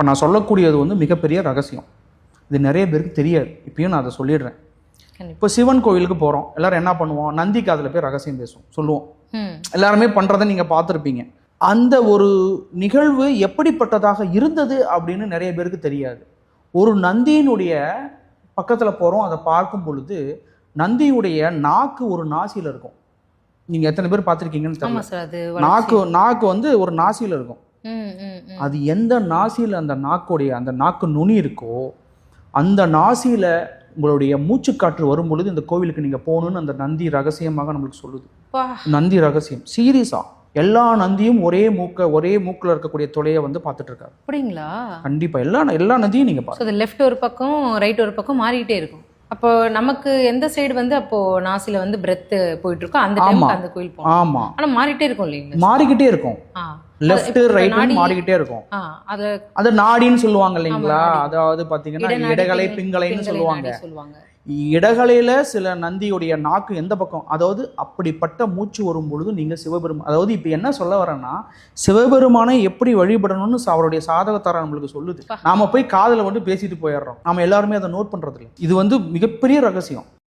இப்போ நான் சொல்லக்கூடியது வந்து மிகப்பெரிய ரகசியம். இது நிறைய பேருக்கு தெரியாது. இப்பயும் நான் அதை சொல்லிடுறேன். இப்போ சிவன் கோவிலுக்கு போகிறோம், எல்லாரும் என்ன பண்ணுவோம், நந்தி காதில் போய் ரகசியம் பேசுவோம், சொல்லுவோம். எல்லாருமே பண்ணுறதை நீங்கள் பார்த்துருப்பீங்க. அந்த ஒரு நிகழ்வு எப்படிப்பட்டதாக இருந்தது அப்படின்னு நிறைய பேருக்கு தெரியாது. ஒரு நந்தியினுடைய பக்கத்தில் போகிறோம், அதை பார்க்கும் பொழுது நந்தியுடைய நாக்கு ஒரு நாசியில் இருக்கும். நீங்கள் எத்தனை பேர் பார்த்துருக்கீங்கன்னு தெரியல. நாக்கு வந்து ஒரு நாசியில் இருக்கும். அது எந்த நாசியில் அந்த நாக்கு நுனி இருக்கோ அந்த நாசியில் உங்களுடைய மூச்சுக்காற்று வரும் பொழுது இந்த கோவிலுக்கு நீங்கள் போகணுன்னு அந்த நந்தி ரகசியமாக நம்மளுக்கு சொல்லுது. நந்தி ரகசியம் சீரியஸா. எல்லா நந்தியும் ஒரே மூக்கில் இருக்கக்கூடிய துளையை வந்து பார்த்துட்டு இருக்காரு. அப்படிங்களா? கண்டிப்பா. எல்லா நந்தியும் நீங்க பாருங்க. லெஃப்ட் ஒரு பக்கம் ரைட் ஒரு பக்கம் மாறிக்கிட்டே இருக்கும். அப்போ நமக்கு எந்த சைடு வந்து அப்போ நாசில வந்து பிரெத் போயிட்டு இருக்கோ அந்த டைம்க்கு அந்த கோயில் போகும். ஆமா. ஆனா மாறிட்டே இருக்கும் இல்லைங்களா? மாறிக்கிட்டே இருக்கும். லெஃப்ட் ரைட் மாறிக்கிட்டே இருக்கும். அது நாடின்னு சொல்லுவாங்க இல்லைங்களா? அதாவது பாத்தீங்கன்னா இடகலை பிங்கலைன்னு சொல்லுவாங்க. இடகலையில சில நந்தியுடைய நாக்கு எந்த பக்கம், அதாவது அப்படிப்பட்ட மூச்சு வரும் பொழுது நீங்க சிவபெருமான், அதாவது இப்ப என்ன சொல்ல வரேன்னா சிவபெருமானை எப்படி வழிபடணும்னு அவருடைய சாதகத்தார நம்மளுக்கு சொல்லுது. நாம போய் காதுல வந்து பேசிட்டு போயிடுறோம். நாம எல்லாருமே அதை நோட் பண்றது இல்லை. இது வந்து மிகப்பெரிய ரகசியம்.